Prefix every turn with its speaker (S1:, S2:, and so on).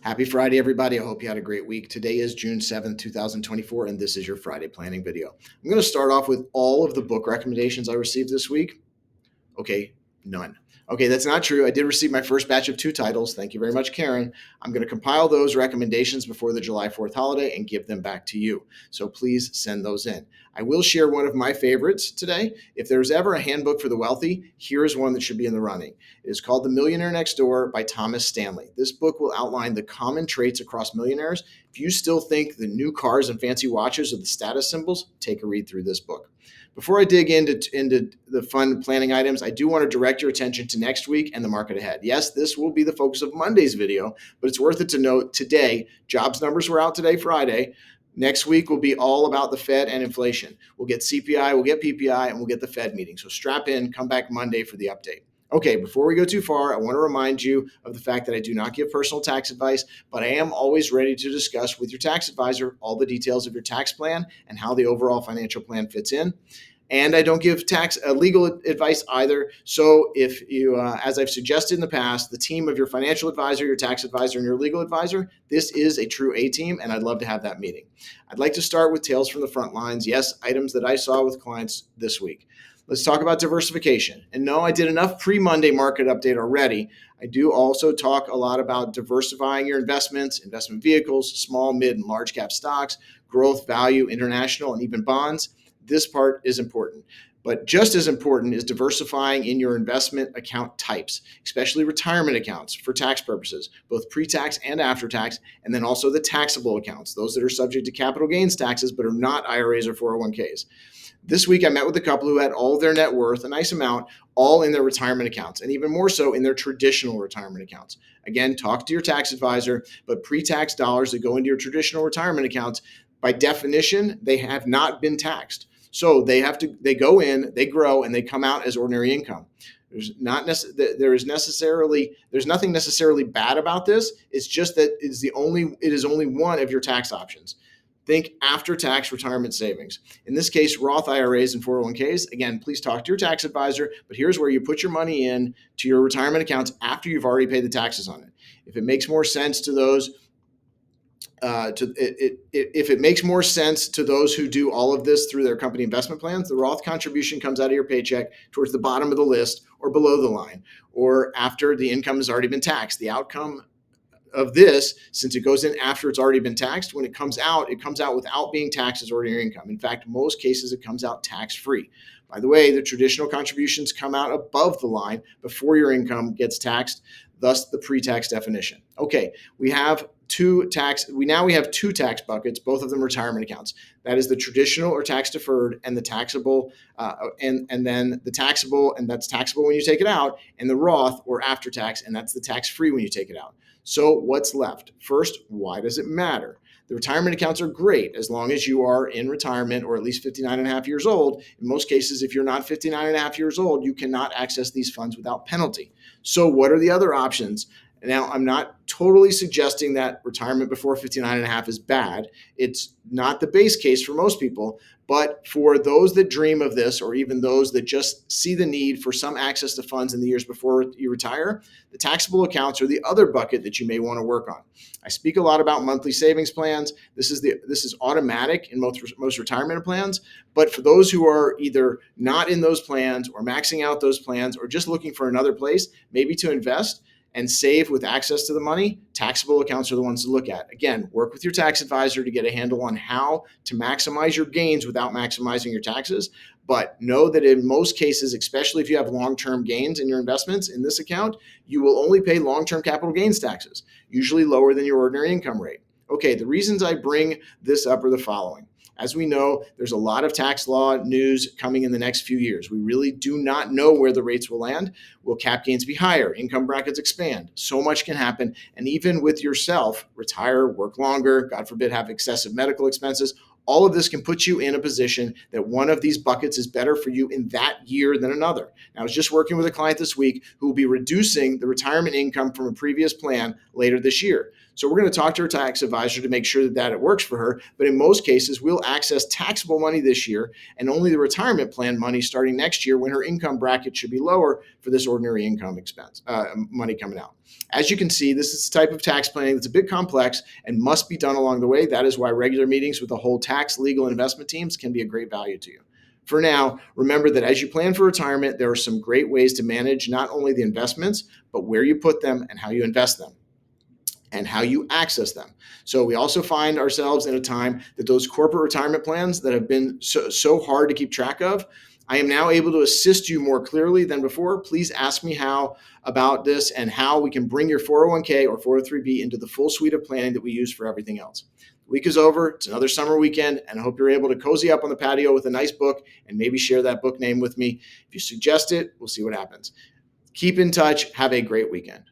S1: Happy Friday, everybody. I hope you had a great week. Today is June 7th, 2024, and this is your Friday planning video. I'm going to start off with all of the book recommendations I received this week. Okay, none. Okay, that's not true. I did receive my first batch of 2 titles. Thank you very much, Karen. I'm going to compile those recommendations before the July 4th holiday and give them back to you. So please send those in. I will share one of my favorites today. If there's ever a handbook for the wealthy, here is one that should be in the running. It is called The Millionaire Next Door by Thomas Stanley. This book will outline the common traits across millionaires. If you still think the new cars and fancy watches are the status symbols, take a read through this book. Before I dig into the fun planning items, I do want to direct your attention to next week and the market ahead. Yes, this will be the focus of Monday's video, but it's worth it to note today, jobs numbers were out today, Friday. Next week will be all about the Fed and inflation. We'll get CPI, we'll get PPI, and we'll get the Fed meeting. So strap in, come back Monday for the update. Okay, before we go too far, I want to remind you of the fact that I do not give personal tax advice, but I am always ready to discuss with your tax advisor all the details of your tax plan and how the overall financial plan fits in. And I don't give legal advice either. So if you, as I've suggested in the past, the team of your financial advisor, your tax advisor, and your legal advisor, this is a true A team, and I'd love to have that meeting. I'd like to start with tales from the front lines. Yes, items that I saw with clients this week. Let's talk about diversification. And no, I did enough pre-Monday market update already. I do also talk a lot about diversifying your investments, investment vehicles, small, mid, and large cap stocks, growth, value, international, and even bonds. This part is important. But just as important is diversifying in your investment account types, especially retirement accounts for tax purposes, both pre-tax and after tax, and then also the taxable accounts, those that are subject to capital gains taxes but are not IRAs or 401ks. This week, I met with a couple who had all their net worth, a nice amount, all in their retirement accounts, and even more so in their traditional retirement accounts. Again, talk to your tax advisor, but pre-tax dollars that go into your traditional retirement accounts, by definition, they have not been taxed. So they go in, they grow, and they come out as ordinary income. There's nothing necessarily bad about this. It's just that it is only one of your tax options. Think after-tax retirement savings. In this case, Roth IRAs and 401ks. Again, please talk to your tax advisor, but here's where you put your money in to your retirement accounts after you've already paid the taxes on it. If it makes more sense to those if it makes more sense to those who do all of this through their company investment plans, the Roth contribution comes out of your paycheck towards the bottom of the list or below the line, or after the income has already been taxed. The outcome of this, since it goes in after it's already been taxed, when it comes out without being taxed as ordinary income. In fact, most cases it comes out tax-free. By the way, the traditional contributions come out above the line before your income gets taxed, thus the pre-tax definition. Okay, we have two tax buckets, both of them retirement accounts. That is the traditional or tax deferred, and the taxable, and then the taxable, and that's taxable when you take it out, and the Roth or after tax, and that's the tax-free when you take it out. So what's left? First, why does it matter? The retirement accounts are great as long as you are in retirement or at least 59 and a half years old. In most cases, if you're not 59 and a half years old, you cannot access these funds without penalty. So what are the other options? Now, I'm not totally suggesting that retirement before 59 and a half is bad. It's not the base case for most people, but for those that dream of this, or even those that just see the need for some access to funds in the years before you retire, the taxable accounts are the other bucket that you may want to work on. I speak a lot about monthly savings plans. This is automatic in most retirement plans, but for those who are either not in those plans or maxing out those plans or just looking for another place, maybe to invest and save with access to the money, taxable accounts are the ones to look at. Again, work with your tax advisor to get a handle on how to maximize your gains without maximizing your taxes. But know that in most cases, especially if you have long-term gains in your investments in this account, you will only pay long-term capital gains taxes, usually lower than your ordinary income rate. Okay, the reasons I bring this up are the following. As we know, there's a lot of tax law news coming in the next few years. We really do not know where the rates will land. Will cap gains be higher? Income brackets expand? So much can happen. And even with yourself, retire, work longer, God forbid, have excessive medical expenses. All of this can put you in a position that one of these buckets is better for you in that year than another. Now, I was just working with a client this week who will be reducing the retirement income from a previous plan later this year. So we're going to talk to her tax advisor to make sure that it works for her. But in most cases, we'll access taxable money this year and only the retirement plan money starting next year when her income bracket should be lower for this ordinary income expense money coming out. As you can see, this is the type of tax planning that's a bit complex and must be done along the way. That is why regular meetings with the whole tax, legal, and investment teams can be a great value to you. For now, remember that as you plan for retirement, there are some great ways to manage not only the investments, but where you put them and how you invest them and how you access them. So we also find ourselves in a time that those corporate retirement plans that have been so hard to keep track of, I am now able to assist you more clearly than before. Please ask me how about this and how we can bring your 401k or 403b into the full suite of planning that we use for everything else. The week is over. It's another summer weekend, and I hope you're able to cozy up on the patio with a nice book and maybe share that book name with me. If you suggest it, we'll see what happens. Keep in touch. Have a great weekend.